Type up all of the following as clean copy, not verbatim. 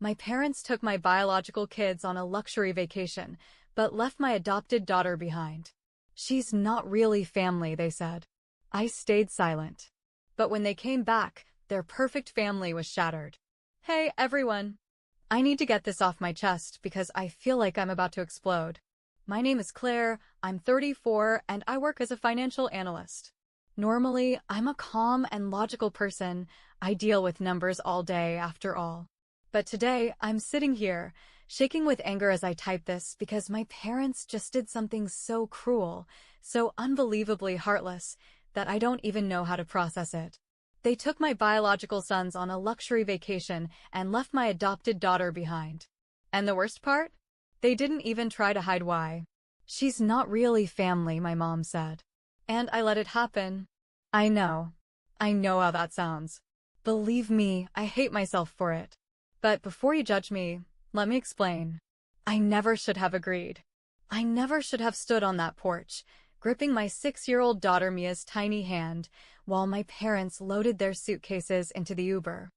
My parents took my biological kids on a luxury vacation, but left my adopted daughter behind. She's not really family, they said. I stayed silent. But when they came back, their perfect family was shattered. Hey, everyone. I need to get this off my chest because I feel like I'm about to explode. My name is Claire, I'm 34, and I work as a financial analyst. Normally, I'm a calm and logical person. I deal with numbers all day, after all. But today, I'm sitting here, shaking with anger as I type this because my parents just did something so cruel, so unbelievably heartless, that I don't even know how to process it. They took my biological sons on a luxury vacation and left my adopted daughter behind. And the worst part? They didn't even try to hide why. She's not really family, my mom said. And I let it happen. I know. I know how that sounds. Believe me, I hate myself for it. But before you judge me, let me explain. I never should have agreed. I never should have stood on that porch, gripping my 6-year-old daughter Mia's tiny hand, while my parents loaded their suitcases into the Uber.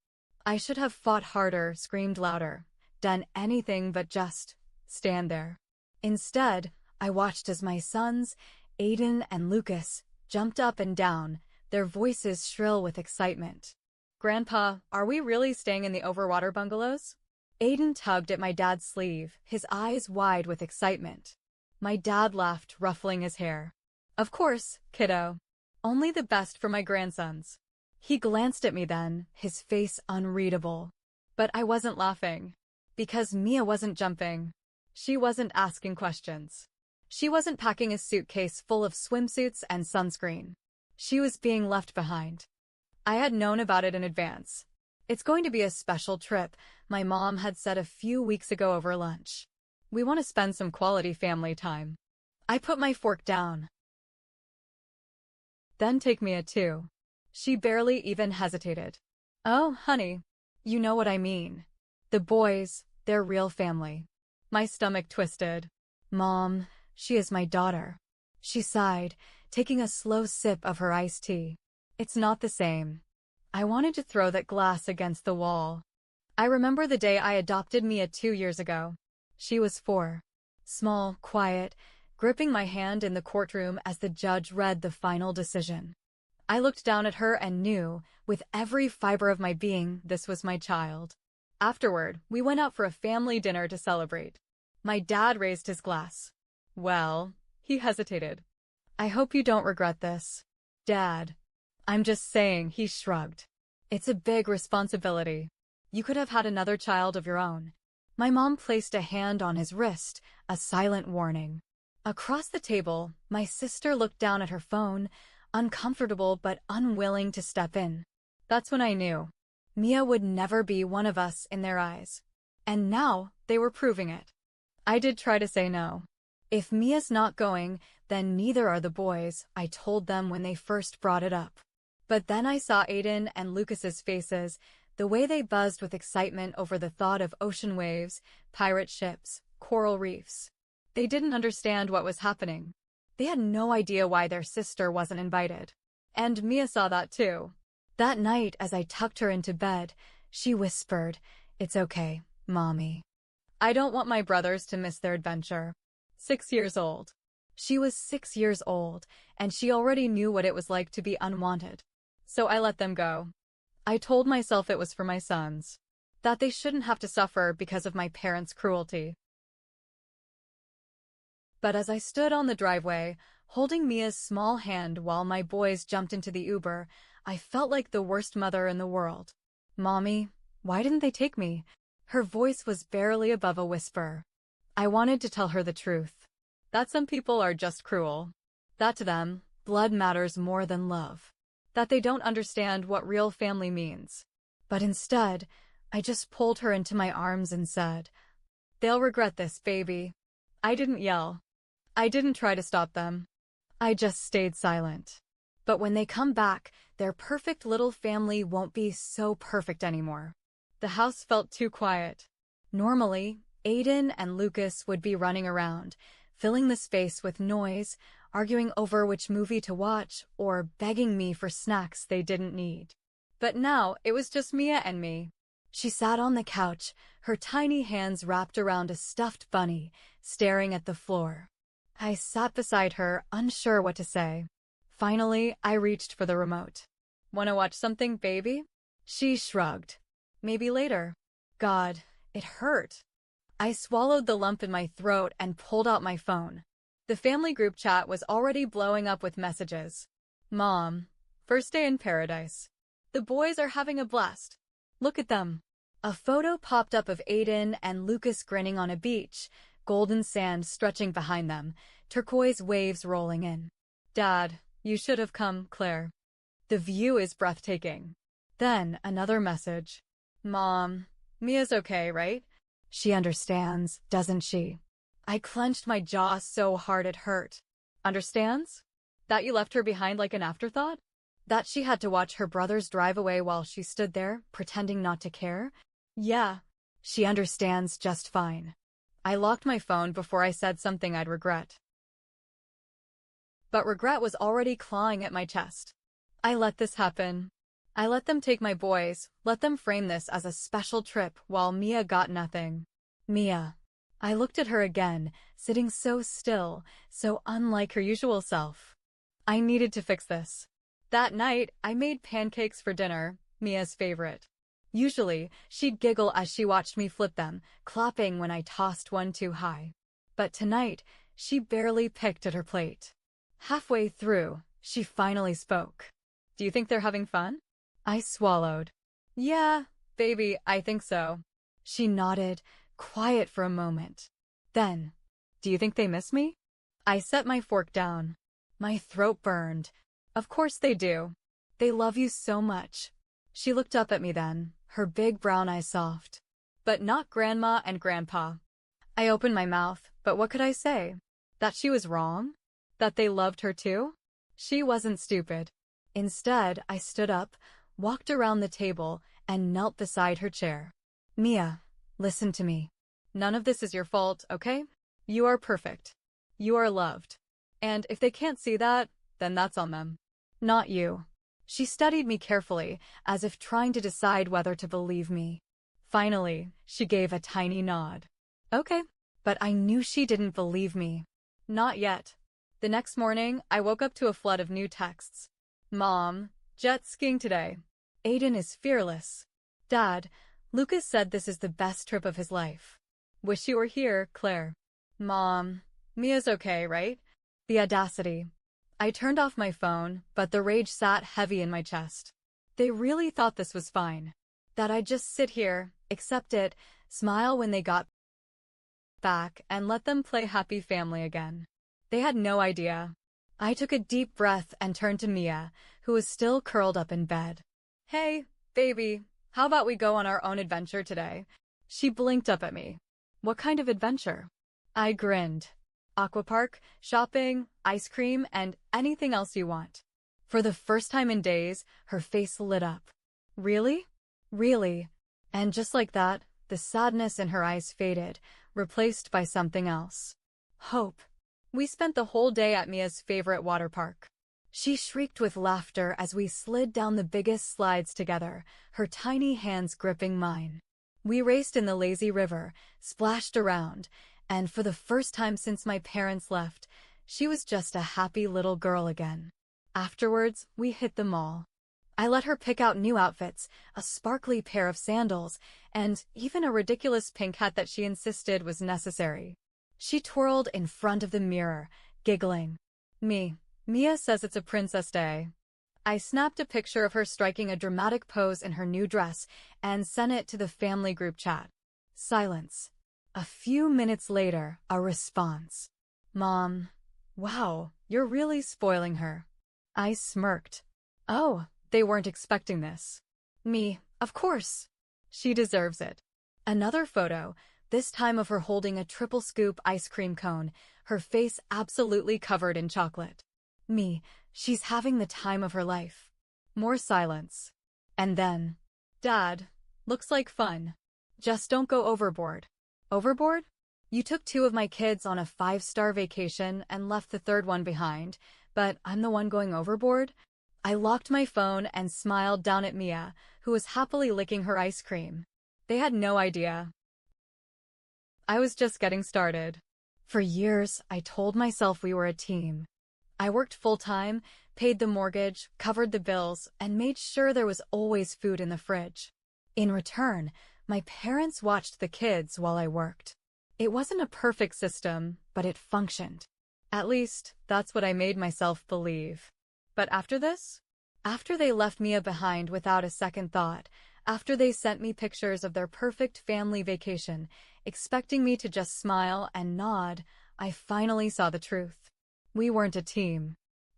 I should have fought harder, screamed louder, done anything but just stand there. Instead, I watched as my sons, Aiden and Lucas, jumped up and down, their voices shrill with excitement. Grandpa, are we really staying in the overwater bungalows? Aiden tugged at my dad's sleeve, his eyes wide with excitement. My dad laughed, ruffling his hair. Of course, kiddo. Only the best for my grandsons. He glanced at me then, his face unreadable. But I wasn't laughing. Because Mia wasn't jumping. She wasn't asking questions. She wasn't packing a suitcase full of swimsuits and sunscreen. She was being left behind. I had known about it in advance. It's going to be a special trip, my mom had said a few weeks ago over lunch. We want to spend some quality family time. I put my fork down. Then take Mia too. She barely even hesitated. Oh, honey. You know what I mean. The boys, they're real family. My stomach twisted. Mom, she is my daughter. She sighed, taking a slow sip of her iced tea. It's not the same. I wanted to throw that glass against the wall. I remember the day I adopted Mia 2 years ago. She was 4. Small, quiet, gripping my hand in the courtroom as the judge read the final decision. I looked down at her and knew, with every fiber of my being, this was my child. Afterward, we went out for a family dinner to celebrate. My dad raised his glass. Well, he hesitated. I hope you don't regret this, Dad. I'm just saying, he shrugged. It's a big responsibility. You could have had another child of your own. My mom placed a hand on his wrist, a silent warning. Across the table, my sister looked down at her phone, uncomfortable but unwilling to step in. That's when I knew. Mia would never be one of us in their eyes. And now, they were proving it. I did try to say no. If Mia's not going, then neither are the boys, I told them when they first brought it up. But then I saw Aiden and Lucas's faces, the way they buzzed with excitement over the thought of ocean waves, pirate ships, coral reefs. They didn't understand what was happening. They had no idea why their sister wasn't invited. And Mia saw that too. That night, as I tucked her into bed, she whispered, "It's okay, Mommy. I don't want my brothers to miss their adventure." 6 years old. She was 6 years old, and she already knew what it was like to be unwanted. So I let them go. I told myself it was for my sons. That they shouldn't have to suffer because of my parents' cruelty. But as I stood on the driveway, holding Mia's small hand while my boys jumped into the Uber, I felt like the worst mother in the world. Mommy, why didn't they take me? Her voice was barely above a whisper. I wanted to tell her the truth. That some people are just cruel. That to them, blood matters more than love. That they don't understand what real family means. But instead, I just pulled her into my arms and said, "They'll regret this, baby." I didn't yell. I didn't try to stop them. I just stayed silent. But when they come back, their perfect little family won't be so perfect anymore. The house felt too quiet. Normally, Aiden and Lucas would be running around, filling the space with noise, arguing over which movie to watch, or begging me for snacks they didn't need. But now, it was just Mia and me. She sat on the couch, her tiny hands wrapped around a stuffed bunny, staring at the floor. I sat beside her, unsure what to say. Finally, I reached for the remote. "Wanna watch something, baby?" She shrugged. "Maybe later." God, it hurt. I swallowed the lump in my throat and pulled out my phone. The family group chat was already blowing up with messages. "Mom, first day in paradise. The boys are having a blast. Look at them." A photo popped up of Aiden and Lucas grinning on a beach, golden sand stretching behind them, turquoise waves rolling in. "Dad, you should have come, Claire. The view is breathtaking." Then another message. "Mom, Mia's okay, right? She understands, doesn't she?" I clenched my jaw so hard it hurt. "Understands? That you left her behind like an afterthought? That she had to watch her brothers drive away while she stood there, pretending not to care? Yeah, she understands just fine." I locked my phone before I said something I'd regret. But regret was already clawing at my chest. I let this happen. I let them take my boys, let them frame this as a special trip while Mia got nothing. Mia. I looked at her again, sitting so still, so unlike her usual self. I needed to fix this. That night, I made pancakes for dinner, Mia's favorite. Usually, she'd giggle as she watched me flip them, clapping when I tossed one too high. But tonight, she barely picked at her plate. Halfway through, she finally spoke. "Do you think they're having fun?" I swallowed. "Yeah, baby, I think so." She nodded, quiet for a moment. Then, "Do you think they miss me?" I set my fork down. My throat burned. "Of course they do. They love you so much." She looked up at me then, her big brown eyes soft. "But not Grandma and Grandpa." I opened my mouth, but what could I say? That she was wrong? That they loved her too? She wasn't stupid. Instead, I stood up, walked around the table, and knelt beside her chair. "Mia, listen to me. None of this is your fault, okay? You are perfect. You are loved. And if they can't see that, then that's on them. Not you." She studied me carefully, as if trying to decide whether to believe me. Finally, she gave a tiny nod. Okay, but I knew she didn't believe me. Not yet. The next morning, I woke up to a flood of new texts. "Mom, jet skiing today. Aiden is fearless. Dad, Lucas said this is the best trip of his life. Wish you were here, Claire. Mom, Mia's okay, right?" The audacity. I turned off my phone, but the rage sat heavy in my chest. They really thought this was fine. That I'd just sit here, accept it, smile when they got back, and let them play happy family again. They had no idea. I took a deep breath and turned to Mia, who was still curled up in bed. "Hey, baby, how about we go on our own adventure today?" She blinked up at me. "What kind of adventure?" I grinned. "Aquapark, shopping, ice cream, and anything else you want." For the first time in days, her face lit up. "Really? Really?" And just like that, the sadness in her eyes faded, replaced by something else. Hope. We spent the whole day at Mia's favorite water park. She shrieked with laughter as we slid down the biggest slides together, her tiny hands gripping mine. We raced in the lazy river, splashed around, and for the first time since my parents left, she was just a happy little girl again. Afterwards, we hit the mall. I let her pick out new outfits, a sparkly pair of sandals, and even a ridiculous pink hat that she insisted was necessary. She twirled in front of the mirror, giggling. Mia says it's a princess day." I snapped a picture of her striking a dramatic pose in her new dress and sent it to the family group chat. Silence. A few minutes later, a response. "Mom, wow, you're really spoiling her." I smirked. Oh, they weren't expecting this. Of course. She deserves it. Another photo, this time of her holding a triple scoop ice cream cone, her face absolutely covered in chocolate. She's having the time of her life. More silence. And then, "Dad, looks like fun. Just don't go overboard." Overboard? You took 2 of my kids on a 5-star vacation and left the 3rd one behind, but I'm the one going overboard? I locked my phone and smiled down at Mia, who was happily licking her ice cream. They had no idea. I was just getting started. For years, I told myself we were a team. I worked full-time, paid the mortgage, covered the bills, and made sure there was always food in the fridge. In return, my parents watched the kids while I worked. It wasn't a perfect system, but it functioned. At least, that's what I made myself believe. But after this? After they left Mia behind without a second thought, after they sent me pictures of their perfect family vacation, expecting me to just smile and nod, I finally saw the truth. We weren't a team.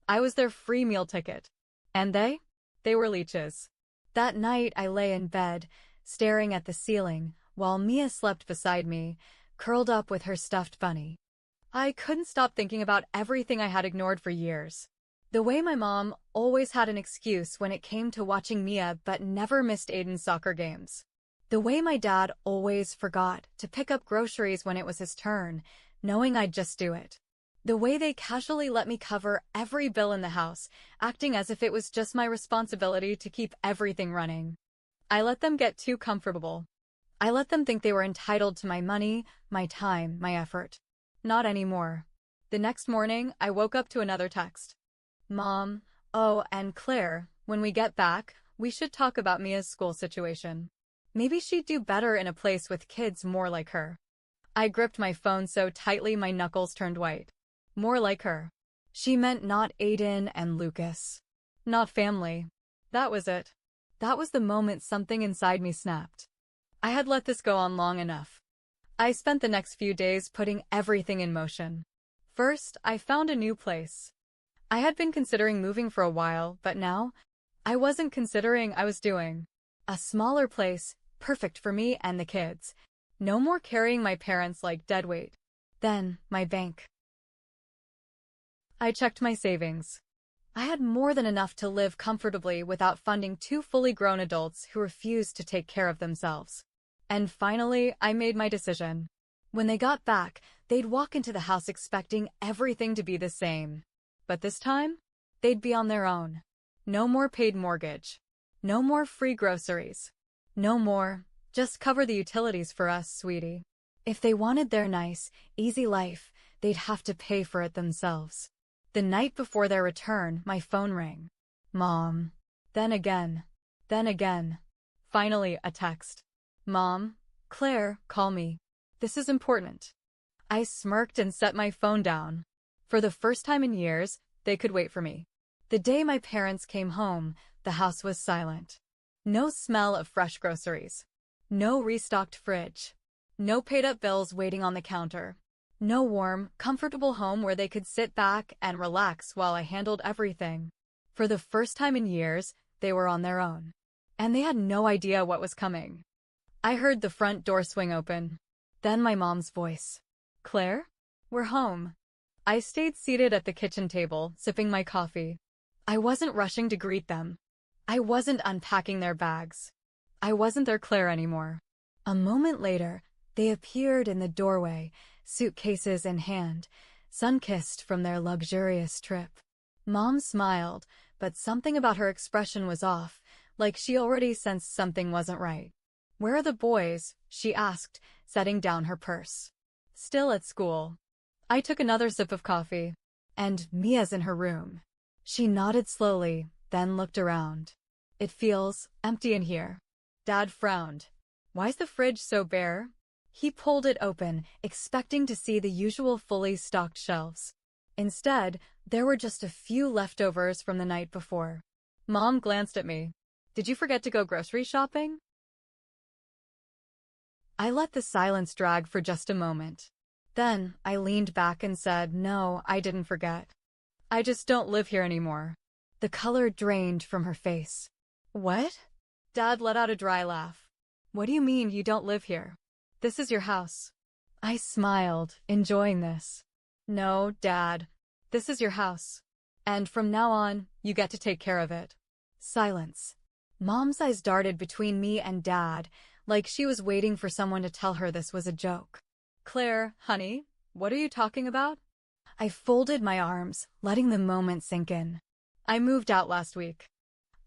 I was their free meal ticket. And they? They were leeches. That night I lay in bed, staring at the ceiling, while Mia slept beside me, curled up with her stuffed bunny. I couldn't stop thinking about everything I had ignored for years. The way my mom always had an excuse when it came to watching Mia but never missed Aiden's soccer games. The way my dad always forgot to pick up groceries when it was his turn, knowing I'd just do it. The way they casually let me cover every bill in the house, acting as if it was just my responsibility to keep everything running. I let them get too comfortable. I let them think they were entitled to my money, my time, my effort. Not anymore. The next morning, I woke up to another text. Mom, oh, and Claire, when we get back, we should talk about Mia's school situation. Maybe she'd do better in a place with kids more like her. I gripped my phone so tightly my knuckles turned white. More like her. She meant not Aiden and Lucas. Not family. That was it. That was the moment something inside me snapped. I had let this go on long enough. I spent the next few days putting everything in motion. First, I found a new place. I had been considering moving for a while, but now, I wasn't considering, I was doing. A smaller place, perfect for me and the kids. No more carrying my parents like deadweight. Then, my bank. I checked my savings. I had more than enough to live comfortably without funding two fully grown adults who refused to take care of themselves. And finally, I made my decision. When they got back, they'd walk into the house expecting everything to be the same. But this time, they'd be on their own. No more paid mortgage. No more free groceries. No more, just cover the utilities for us, sweetie. If they wanted their nice, easy life, they'd have to pay for it themselves. The night before their return, my phone rang. Mom. Then again. Then again. Finally, a text. Mom, Claire, call me. This is important. I smirked and set my phone down. For the first time in years, they could wait for me. The day my parents came home, the house was silent. No smell of fresh groceries. No restocked fridge. No paid-up bills waiting on the counter. No warm, comfortable home where they could sit back and relax while I handled everything. For the first time in years, they were on their own. And they had no idea what was coming. I heard the front door swing open. Then my mom's voice. Claire? We're home. I stayed seated at the kitchen table, sipping my coffee. I wasn't rushing to greet them. I wasn't unpacking their bags. I wasn't their Claire anymore. A moment later, they appeared in the doorway, suitcases in hand, sun-kissed from their luxurious trip. Mom smiled, but something about her expression was off, like she already sensed something wasn't right. Where are the boys? She asked, setting down her purse. Still at school. I took another sip of coffee. And Mia's in her room. She nodded slowly, then looked around. It feels empty in here. Dad frowned. Why's the fridge so bare? He pulled it open, expecting to see the usual fully stocked shelves. Instead, there were just a few leftovers from the night before. Mom glanced at me. Did you forget to go grocery shopping? I let the silence drag for just a moment. Then, I leaned back and said, no, I didn't forget. I just don't live here anymore. The color drained from her face. What? Dad let out a dry laugh. What do you mean you don't live here? This is your house. I smiled, enjoying this. No, Dad. This is your house. And from now on, you get to take care of it. Silence. Mom's eyes darted between me and Dad, like she was waiting for someone to tell her this was a joke. Claire, honey, what are you talking about? I folded my arms, letting the moment sink in. I moved out last week.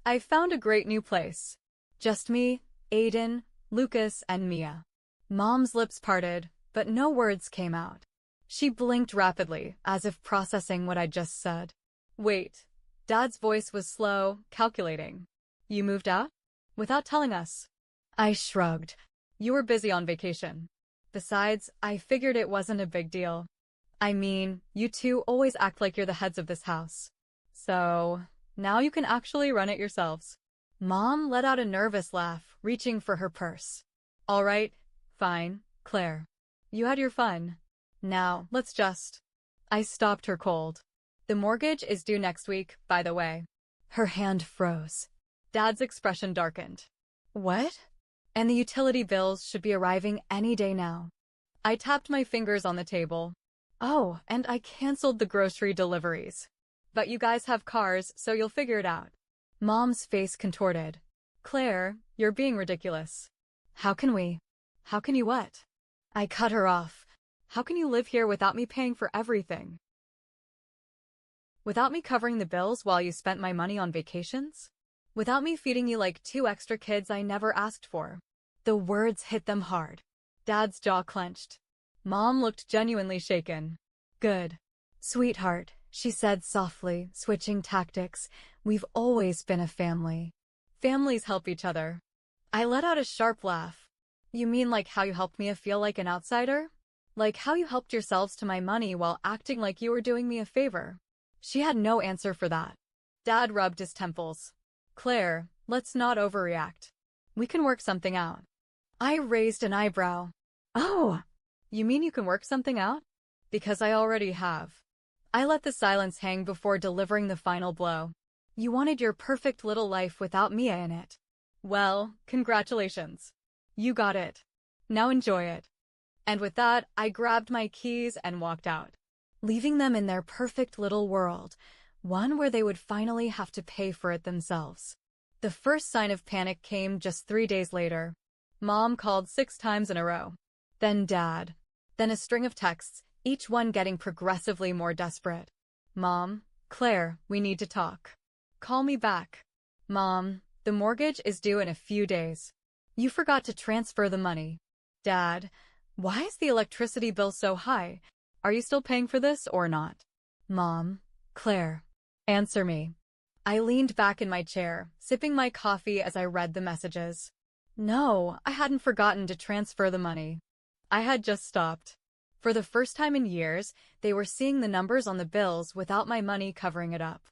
I found a great new place. Just me, Aiden, Lucas and Mia. Mom's lips parted, but no words came out. She blinked rapidly, as if processing what I'd just said. Wait. Dad's voice was slow, calculating. You moved out? Without telling us. I shrugged. You were busy on vacation. Besides, I figured it wasn't a big deal. I mean, you two always act like you're the heads of this house. So, now you can actually run it yourselves. Mom let out a nervous laugh, reaching for her purse. All right, fine, Claire. You had your fun. Now, let's just... I stopped her cold. The mortgage is due next week, by the way. Her hand froze. Dad's expression darkened. What? And the utility bills should be arriving any day now. I tapped my fingers on the table. Oh, and I canceled the grocery deliveries. But you guys have cars, so you'll figure it out. Mom's face contorted. Claire, you're being ridiculous. How can we? How can you what? I cut her off. How can you live here without me paying for everything? Without me covering the bills while you spent my money on vacations? Without me feeding you like 2 extra kids I never asked for? The words hit them hard. Dad's jaw clenched. Mom looked genuinely shaken. Good. Sweetheart, she said softly, switching tactics. We've always been a family. Families help each other. I let out a sharp laugh. You mean like how you helped me feel like an outsider? Like how you helped yourselves to my money while acting like you were doing me a favor? She had no answer for that. Dad rubbed his temples. Claire, let's not overreact. We can work something out. I raised an eyebrow. Oh, you mean you can work something out? Because I already have. I let the silence hang before delivering the final blow. You wanted your perfect little life without Mia in it. Well, congratulations. You got it. Now enjoy it. And with that, I grabbed my keys and walked out, leaving them in their perfect little world, one where they would finally have to pay for it themselves. The first sign of panic came just 3 days later. Mom called 6 times in a row. Then Dad. Then a string of texts, each one getting progressively more desperate. Mom, Claire, we need to talk. Call me back. Mom, the mortgage is due in a few days. You forgot to transfer the money. Dad, why is the electricity bill so high? Are you still paying for this or not? Mom, Claire, answer me. I leaned back in my chair, sipping my coffee as I read the messages. No, I hadn't forgotten to transfer the money. I had just stopped. For the first time in years, they were seeing the numbers on the bills without my money covering it up.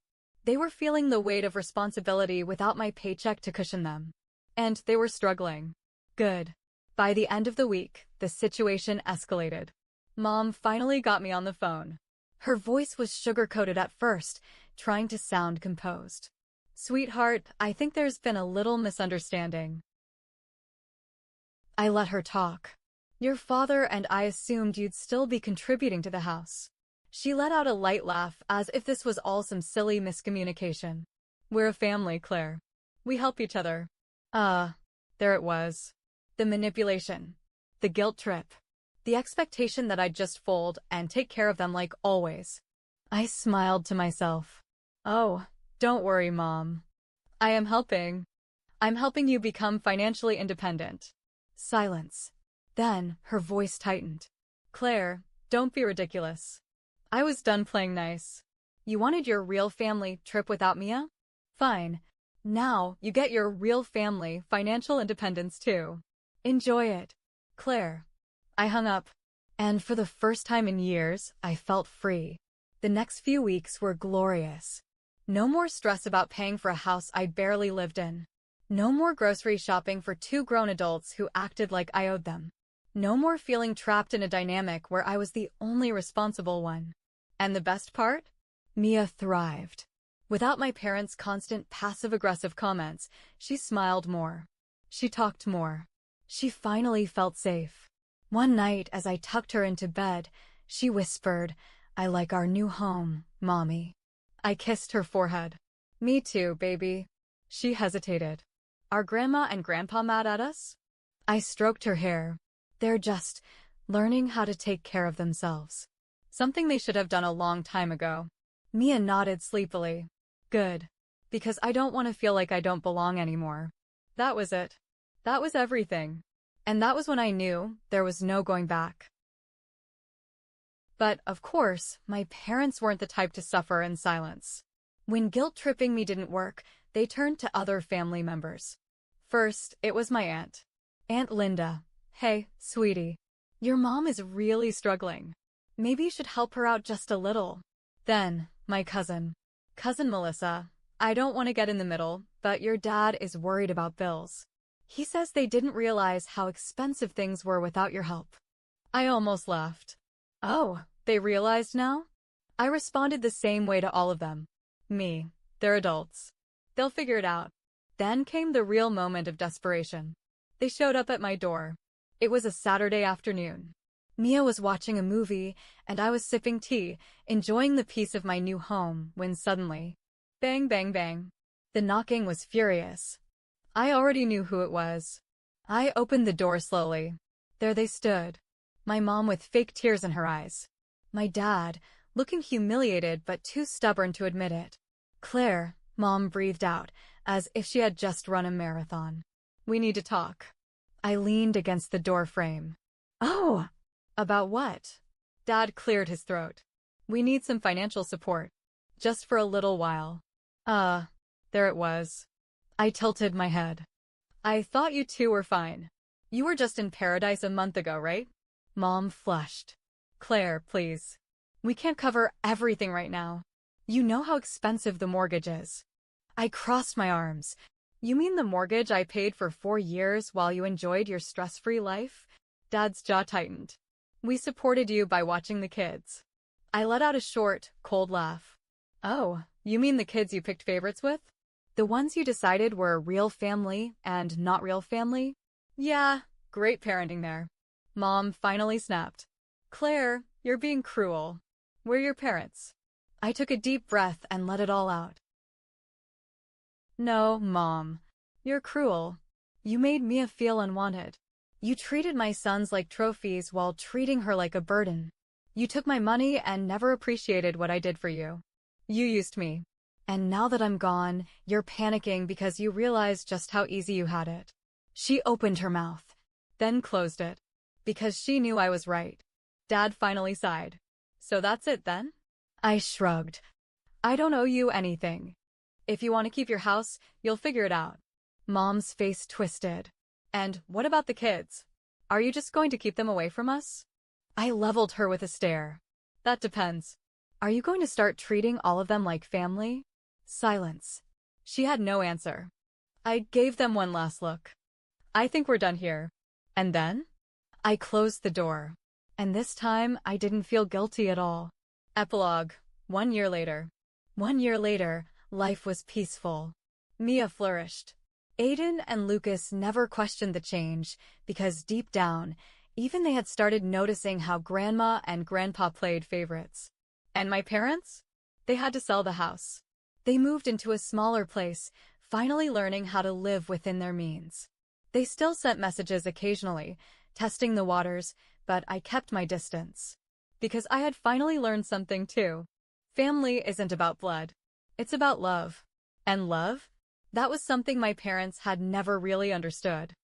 They were feeling the weight of responsibility without my paycheck to cushion them. And they were struggling. Good. By the end of the week, the situation escalated. Mom finally got me on the phone. Her voice was sugar-coated at first, trying to sound composed. Sweetheart, I think there's been a little misunderstanding. I let her talk. Your father and I assumed you'd still be contributing to the house. She let out a light laugh as if this was all some silly miscommunication. We're a family, Claire. We help each other. There it was. The manipulation. The guilt trip. The expectation that I'd just fold and take care of them like always. I smiled to myself. Oh, don't worry, Mom. I am helping. I'm helping you become financially independent. Silence. Then, her voice tightened. Claire, don't be ridiculous. I was done playing nice. You wanted your real family trip without Mia? Fine. Now, you get your real family financial independence too. Enjoy it. Claire. I hung up. And for the first time in years, I felt free. The next few weeks were glorious. No more stress about paying for a house I barely lived in. No more grocery shopping for 2 grown adults who acted like I owed them. No more feeling trapped in a dynamic where I was the only responsible one. And the best part? Mia thrived. Without my parents' constant passive-aggressive comments, she smiled more. She talked more. She finally felt safe. One night, as I tucked her into bed, she whispered, I like our new home, Mommy. I kissed her forehead. Me too, baby. She hesitated. Are Grandma and Grandpa mad at us? I stroked her hair. They're just learning how to take care of themselves. Something they should have done a long time ago. Mia nodded sleepily. Good. Because I don't want to feel like I don't belong anymore. That was it. That was everything. And that was when I knew there was no going back. But, of course, my parents weren't the type to suffer in silence. When guilt-tripping me didn't work, they turned to other family members. First, it was my aunt. Aunt Linda. Hey, sweetie. Your mom is really struggling. Maybe you should help her out just a little. Then, my cousin. Cousin Melissa. I don't want to get in the middle, but your dad is worried about bills. He says they didn't realize how expensive things were without your help. I almost laughed. Oh, they realized now? I responded the same way to all of them. They're adults. They'll figure it out. Then came the real moment of desperation. They showed up at my door. It was a Saturday afternoon. Mia was watching a movie, and I was sipping tea, enjoying the peace of my new home, when suddenly, bang, bang, bang. The knocking was furious. I already knew who it was. I opened the door slowly. There they stood. My mom with fake tears in her eyes. My dad, looking humiliated but too stubborn to admit it. Claire, Mom breathed out, as if she had just run a marathon. We need to talk. I leaned against the door frame. Oh! About what? Dad cleared his throat. We need some financial support. Just for a little while. There it was. I tilted my head. I thought you two were fine. You were just in paradise a month ago, right? Mom flushed. Claire, please. We can't cover everything right now. You know how expensive the mortgage is. I crossed my arms. You mean the mortgage I paid for 4 years while you enjoyed your stress-free life? Dad's jaw tightened. We supported you by watching the kids. I let out a short, cold laugh. Oh, you mean the kids you picked favorites with? The ones you decided were real family and not real family? Yeah, great parenting there. Mom finally snapped. Claire, you're being cruel. We're your parents. I took a deep breath and let it all out. No, Mom. You're cruel. You made Mia feel unwanted. You treated my sons like trophies while treating her like a burden. You took my money and never appreciated what I did for you. You used me. And now that I'm gone, you're panicking because you realize just how easy you had it. She opened her mouth, then closed it. Because she knew I was right. Dad finally sighed. So that's it then? I shrugged. I don't owe you anything. If you want to keep your house, you'll figure it out. Mom's face twisted. And what about the kids? Are you just going to keep them away from us? I leveled her with a stare. That depends. Are you going to start treating all of them like family? Silence. She had no answer. I gave them one last look. I think we're done here. And then? I closed the door. And this time, I didn't feel guilty at all. Epilogue. 1 year later. 1 year later, life was peaceful. Mia flourished. Aiden and Lucas never questioned the change, because deep down, even they had started noticing how Grandma and Grandpa played favorites. And my parents? They had to sell the house. They moved into a smaller place, finally learning how to live within their means. They still sent messages occasionally, testing the waters, but I kept my distance. Because I had finally learned something too. Family isn't about blood. It's about love. And love? That was something my parents had never really understood.